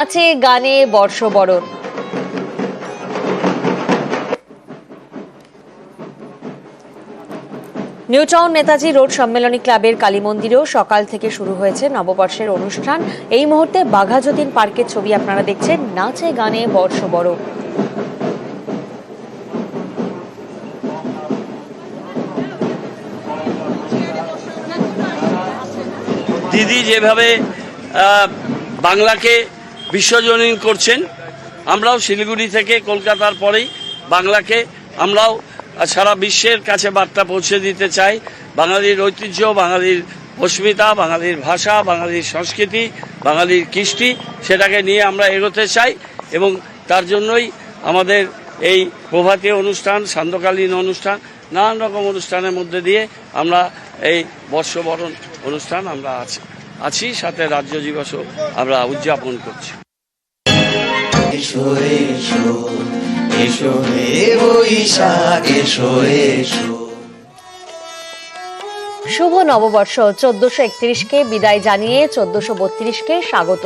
আছে গানে বর্ষবরণ। নিউটাউন নেতাজি রোড সম্মেলনী ক্লাবের কালী মন্দিরেও সকাল থেকে শুরু হয়েছে নববর্ষের অনুষ্ঠান। এই মুহূর্তে বাঘাযতীন পার্কের ছবি আপনারা দেখছেন, নাচে গানে বর্ষবরণ। দিদি যেভাবে বাংলাকে বিশ্বজনীন করছেন, আমরাও শিলিগুড়ি থেকে কলকাতার পরেই বাংলাকে আমরাও সারা বিশ্বের কাছে বার্তা পৌঁছে দিতে চাই। বাঙালির ঐতিহ্য, বাঙালির অস্মিতা, বাঙালির ভাষা, বাঙালির সংস্কৃতি, বাঙালির কৃষ্টি, সেটাকে নিয়ে আমরা এগোতে চাই এবং তার জন্যই আমাদের এই প্রভাতী অনুষ্ঠান, সান্ধ্যকালীন অনুষ্ঠান, নানান রকম অনুষ্ঠানের মধ্যে দিয়ে আমরা এই বর্ষবরণ অনুষ্ঠান আমরা আছি সাথে রাজ্য দিবসও আমরা উদযাপন করছি। এসো এসো এসো হে বৈশাখ এসো এসো। শুভ নববর্ষ 1431কে বিদায় জানিয়ে 1432কে স্বাগত।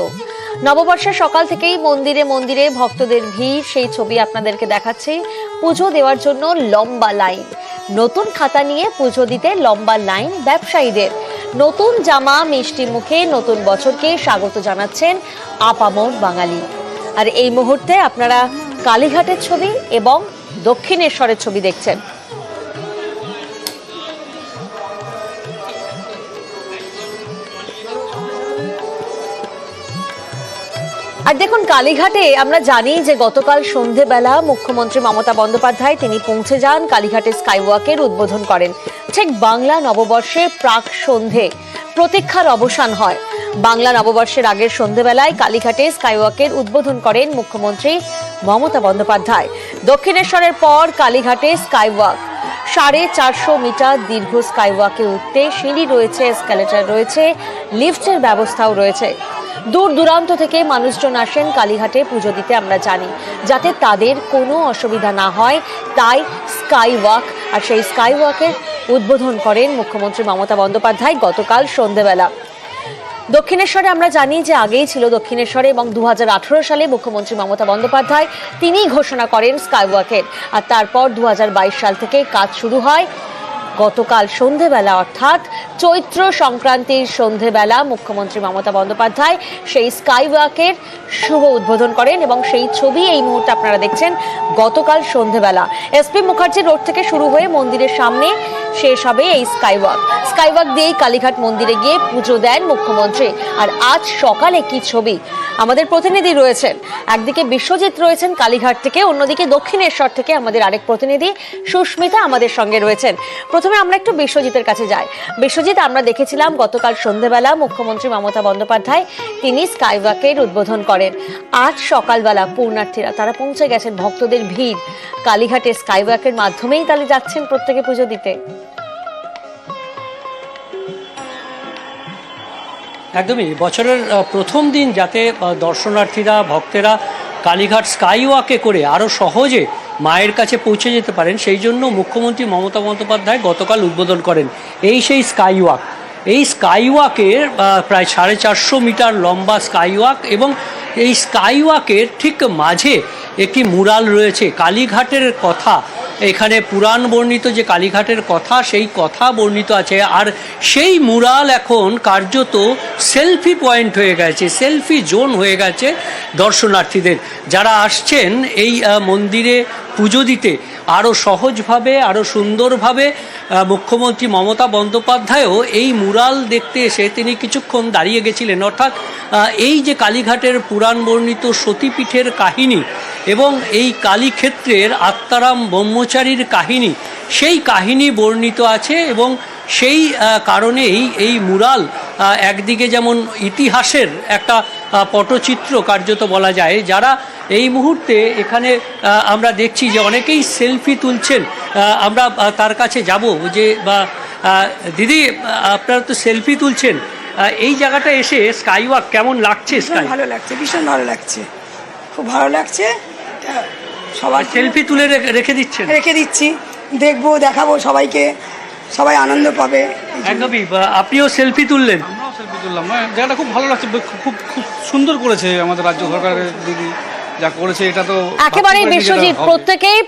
নববর্ষের সকাল থেকেই মন্দিরে মন্দিরে ভক্তদের ভিড়, সেই ছবি আপনাদেরকে দেখাচ্ছি। পুজো দেওয়ার জন্য লম্বা লাইন, নতুন খাতা নিয়ে পুজো দিতে লম্বা লাইন ব্যবসায়ীদের। নতুন জামা, মিষ্টি মুখে নতুন বছরকে স্বাগত জানাচ্ছেন আপামর বাঙালি। আর এই মুহূর্তে আপনারা কালীঘাটের ছবি এবং দক্ষিণেশ্বরের ছবি দেখছেন। আর দেখুন, কালীঘাটে আমরা জানি যে গতকাল সন্ধেবেলা মুখ্যমন্ত্রী মমতা বন্দ্যোপাধ্যায় তিনি পৌঁছে যান, কালীঘাটে স্কাইওয়াকের উদ্বোধন করেন। ঠিক বাংলা নববর্ষের প্রাক সন্ধে প্রতীক্ষার অবসান হয়। বাংলা নববর্ষের আগের সন্ধেবেলায় কালীঘাটে স্কাইওয়াকের উদ্বোধন করেন মুখ্যমন্ত্রী মমতা বন্দ্যোপাধ্যায়। দক্ষিণেশ্বরের পর কালীঘাটে স্কাইওয়াক, 450 মিটার দীর্ঘ স্কাইওয়াকে উঠতে সিঁড়ি রয়েছে, এসকেলেটর রয়েছে, লিফটের ব্যবস্থাও রয়েছে। দূর দূরান্ত থেকে মানুষজন আসেন কালীঘাটে পুজো দিতে, আমরা জানি, যাতে তাদের কোনো অসুবিধা না হয়, তাই স্কাইওয়াক। আর সেই স্কাইওয়াকের উদ্বোধন করেন মুখ্যমন্ত্রী মমতা বন্দ্যোপাধ্যায় গতকাল সন্ধেবেলা। দক্ষিণেশ্বরে আমরা জানি যে আগেই ছিল দক্ষিণেশ্বরে, এবং 2018 সালে মুখ্যমন্ত্রী মমতা বন্দ্যোপাধ্যায় তিনিই ঘোষণা করেন স্কাইওয়াকের। আর তারপর 2022 সাল থেকে কাজ শুরু হয়। গতকাল সন্ধেবেলা অর্থাৎ চৈত্র সংক্রান্তির সন্ধেবেলা মুখ্যমন্ত্রী মমতা বন্দ্যোপাধ্যায় সেই স্কাইওয়াকের শুভ উদ্বোধন করেন এবং সেই ছবি এই মুহূর্তে আপনারা দেখছেন। গতকাল সন্ধেবেলা এসপি মুখার্জি রোড থেকে শুরু হয়ে মন্দিরের সামনে শেষ হবে এই স্কাইওয়াক। স্কাইওয়াক দিয়েই কালীঘাট মন্দিরে গিয়ে পুজো দেন মুখ্যমন্ত্রী। আর আজ সকালে কি ছবি, আমাদের প্রতিনিধি রয়েছেন, একদিকে বিশ্বজিৎ রয়েছেন কালীঘাট থেকে, অন্যদিকে দক্ষিণেশ্বর থেকে আমাদের আরেক প্রতিনিধি সুস্মিতা আমাদের সঙ্গে রয়েছেন। প্রথমে আমরা একটু বিশ্বজিতের কাছে যাই। বিশ্বজিৎ, আমরা দেখেছিলাম গতকাল সন্ধ্যেবেলা মুখ্যমন্ত্রী মমতা বন্দ্যোপাধ্যায় তিনি স্কাইওয়াকের উদ্বোধন করেন। আজ সকালবেলা পূর্ণার্থীরা তারা পৌঁছে গেছেন, ভক্তদের ভিড়, কালীঘাটে স্কাইওয়াকের মাধ্যমেই তাহলে যাচ্ছেন প্রত্যেকে পুজো দিতে। একদমই, বছরের প্রথম দিন যাতে দর্শনার্থীরা, ভক্তেরা কালীঘাট স্কাইওয়াকে করে আরও সহজে মায়ের কাছে পৌঁছে যেতে পারেন, সেই জন্য মুখ্যমন্ত্রী মমতা বন্দ্যোপাধ্যায় গতকাল উদ্বোধন করেন সেই স্কাইওয়াক। এই স্কাইওয়াকের প্রায় 450 মিটার লম্বা স্কাইওয়াক, এবং এই স্কাইওয়াকের ঠিক মাঝে একটি মুরাল রয়েছে, কালীঘাটের কথা, এখানে পুরাণ বর্ণিত যে কালীঘাটের কথা, সেই কথা বর্ণিত আছে। আর সেই মুরাল এখন কার্যত সেলফি পয়েন্ট হয়ে গেছে, সেলফি জোন হয়ে গেছে দর্শনার্থীদের। যারা আসছেন এই মন্দিরে পুজো দিতে আরও সহজভাবে, আরও সুন্দরভাবে, মুখ্যমন্ত্রী মমতা বন্দ্যোপাধ্যায়ও এই মুরাল দেখতে এসে তিনি কিছুক্ষণ দাঁড়িয়ে গেছিলেন। অর্থাৎ এই যে কালীঘাটের পুরাণ বর্ণিত সতীপীঠের কাহিনী এবং এই কালীক্ষেত্রের আত্মারাম ব্রহ্মচারীর কাহিনী, সেই কাহিনী বর্ণিত আছে। এবং সেই কারণেই এই মুরাল একদিকে যেমন ইতিহাসের একটা পটচিত্র কার্যত বলা যায়। যারা এই মুহূর্তে এখানে আমরা দেখছি যে অনেকেই সেলফি তুলছেন, আমরা তার কাছে যাব যে দিদি, আপনারা তো সেলফি তুলছেন, এই জায়গাটা এসে স্কাইওয়াক কেমন লাগছে? ভালো লাগছে, ভীষণ ভালো লাগছে, খুব ভালো লাগছে। সবাই সেলফি তুলে রেখে দিচ্ছি, দেখবো, দেখাবো সবাইকে, সবাই আনন্দ পাবে। একদমই, আপনিও সেলফি তুললেন? সেলফি তুললাম, জায়গাটা খুব ভালো লাগছে, খুব খুব সুন্দর করেছে আমাদের রাজ্য সরকারের দিদি যা করেছে, এটা তো একেবারে বিশ্বজিৎ, প্রত্যেকেই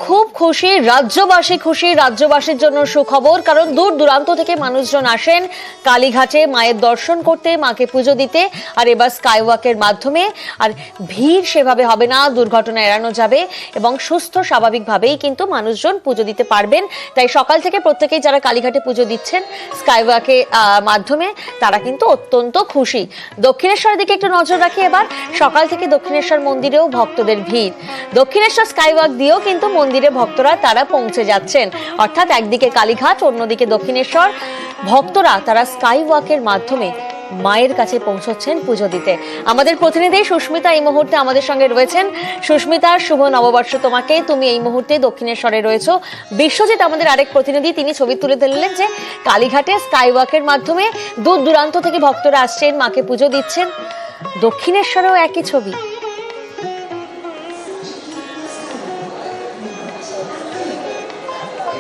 খুব খুশি, রাজ্যবাসী খুশি। রাজ্যবাসীর জন্য সুখবর, কারণ দূর দূরান্ত থেকে মানুষজন আসেন কালীঘাটে মায়ের দর্শন করতে, মাকে পুজো দিতে। আর এবার স্কাইওয়াকের মাধ্যমে আর ভিড় সেভাবে হবে না, দুর্ঘটনা এড়ানো যাবে এবং সুস্থ স্বাভাবিকভাবেই কিন্তু মানুষজন পুজো দিতে পারবেন। তাই সকাল থেকে প্রত্যেকেই যারা কালীঘাটে পুজো দিচ্ছেন স্কাইওয়াকের মাধ্যমে, তারা কিন্তু অত্যন্ত খুশি। দক্ষিণেশ্বরের দিকে একটু নজর রাখি এবার। সকাল থেকে দক্ষিণেশ্বর মন্দিরেও ভক্তদের ভিড়। দক্ষিণেশ্বর স্কাইওয়াক দিয়েও কিন্তু মন্দিরে ভক্তরা তারা পৌঁছে যাচ্ছেন, অর্থাৎ একদিকে কালীঘাট, অন্যদিকে দক্ষিণেশ্বর। ভক্তরা তারা স্কাইওয়াকের মাধ্যমে মায়ের কাছে পৌঁছচ্ছেন পুজো দিতে। আমাদের প্রতিনিধি সুস্মিতা এই মুহূর্তে আমাদের সঙ্গে রয়েছেন। সুস্মিতা, শুভ নববর্ষ তোমাকে। তুমি এই মুহূর্তে দক্ষিণেশ্বরে রয়েছো। বিশ্বজিৎ আমাদের আরেক প্রতিনিধি, তিনি ছবি তুলে ধরলেন যে কালীঘাটে স্কাইওয়াকের মাধ্যমে দূর দূরান্ত থেকে ভক্তরা আসছেন, মাকে পুজো দিচ্ছেন। দক্ষিণেশ্বরেও একই ছবি।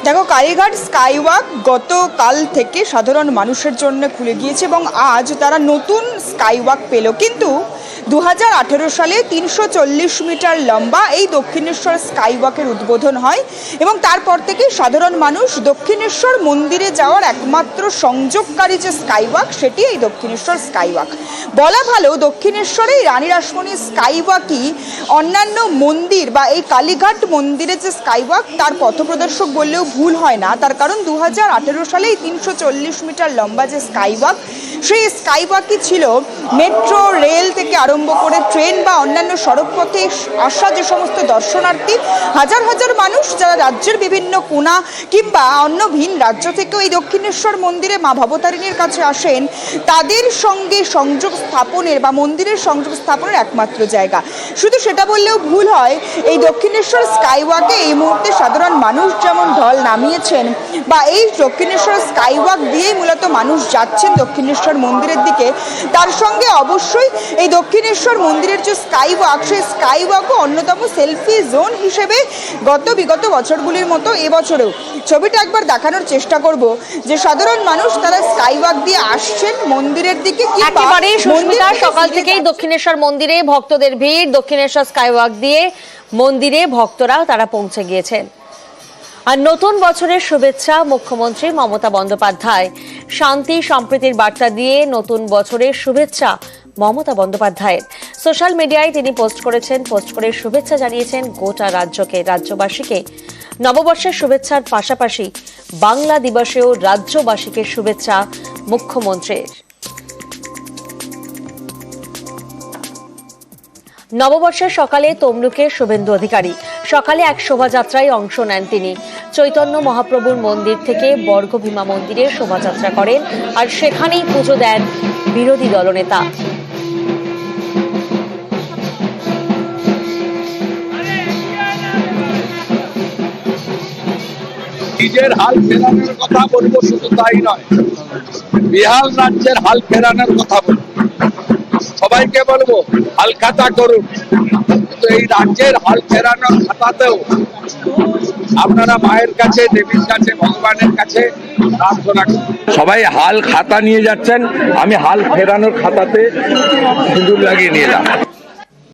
দেখো, কালীঘাট স্কাইওয়াক গতকাল থেকে সাধারণ মানুষের জন্য খুলে গিয়েছে এবং আজ তারা নতুন স্কাইওয়াক পেল। কিন্তু 2018 সালে 340 মিটার লম্বা এই দক্ষিণেশ্বর স্কাইওয়াকের উদ্বোধন হয় এবং তারপর থেকে সাধারণ মানুষ দক্ষিণেশ্বর মন্দিরে যাওয়ার একমাত্র সংযোগকারী যে স্কাইওয়াক, সেটি এই দক্ষিণেশ্বর স্কাইওয়াক। বলা ভালো, দক্ষিণেশ্বরে রানী রাসমণি স্কাইওয়াকই অন্যান্য মন্দির বা এই কালীঘাট মন্দিরে যে স্কাইওয়াক, তার পথপ্রদর্শক বললেও ভুল হয় না। তার কারণ 2018 সালে এই 340 মিটার লম্বা যে স্কাইওয়াক, সেই স্কাইওয়াকই ছিল মেট্রো রেল থেকে আরম্ভ করে ট্রেন বা অন্যান্য সড়কপথে আসা যে সমস্ত দর্শনার্থী, হাজার হাজার মানুষ যারা রাজ্যের বিভিন্ন কোণা কিংবা অন্য ভিন রাজ্য থেকেও এই দক্ষিণেশ্বর মন্দিরে মা ভবতারিণীর কাছে আসেন, তাদের সঙ্গে সংযোগ স্থাপনের বা মন্দিরের সংযোগ স্থাপনের একমাত্র জায়গা। শুধু সেটা বললেও ভুল হয়, এই দক্ষিণেশ্বর স্কাইওয়াকে এই মুহূর্তে সাধারণ মানুষ যেমন ঢল নামিয়েছেন, বা এই দক্ষিণেশ্বর স্কাইওয়াক দিয়েই মূলত মানুষ যাচ্ছেন দক্ষিণেশ্বর মন্দিরের দিকে, তার সঙ্গে অবশ্যই এই দক্ষিণেশ্বর মন্দিরের যে স্কাইওয়াক, সেই স্কাইওয়াকও অন্যতম সেলফি জোন হিসেবে বিগত বছরগুলির মতো এবছরেও। ছবিটা একবার দেখানোর চেষ্টা করব যে সাধারণ মানুষ তারা স্কাইওয়াক দিয়ে আসছেন মন্দিরের দিকে। একেবারে সুস্মিতা, সকাল থেকেই দক্ষিণেশ্বর মন্দিরে ভক্তদের ভিড়। দক্ষিণেশ্বর স্কাইওয়াক দিয়ে মন্দিরে ভক্তরা তারা পৌঁছে গিয়েছেন। আর নতুন বছরের শুভেচ্ছা মুখ্যমন্ত্রী মমতা বন্দ্যোপাধ্যায়। শান্তি সম্প্রীতির বার্তা দিয়ে নতুন বছরের শুভেচ্ছা মমতা বন্দ্যোপাধ্যায়ের। সোশ্যাল মিডিয়ায় তিনি পোস্ট করেছেন, পোস্ট করে শুভেচ্ছা জানিয়েছেন গোটা রাজ্যবাসীকে। নববর্ষের শুভেচ্ছার পাশাপাশি বাংলা দিবসেও রাজ্যবাসীকে শুভেচ্ছা মুখ্যমন্ত্রীর। নববর্ষের সকালে তমলুকে শুভেন্দু অধিকারী। সকালে এক শোভাযাত্রায় অংশ নেন তিনি। চৈতন্য মহাপ্রভুর মন্দির থেকে বর্গভীমা মন্দিরে শোভাযাত্রা করেন আর সেখানেই পুজো দেন বিরোধী দলনেতা। নিজের হাল ফেরানোর কথা বলবো, শুধু তাই নয়, বিহার রাজ্যের হাল ফেরানোর কথা বলবো। সবাইকে বলবো হাল খাতা করুন, কিন্তু এই রাজ্যের হাল ফেরানোর খাতাতেও আপনারা মায়ের কাছে, দেবীর কাছে, ভগবানের কাছে প্রার্থনা করুন। সবাই হাল খাতা নিয়ে যাচ্ছেন, আমি হাল ফেরানোর খাতাতে সিঁদুর লাগিয়ে নিয়ে এলাম।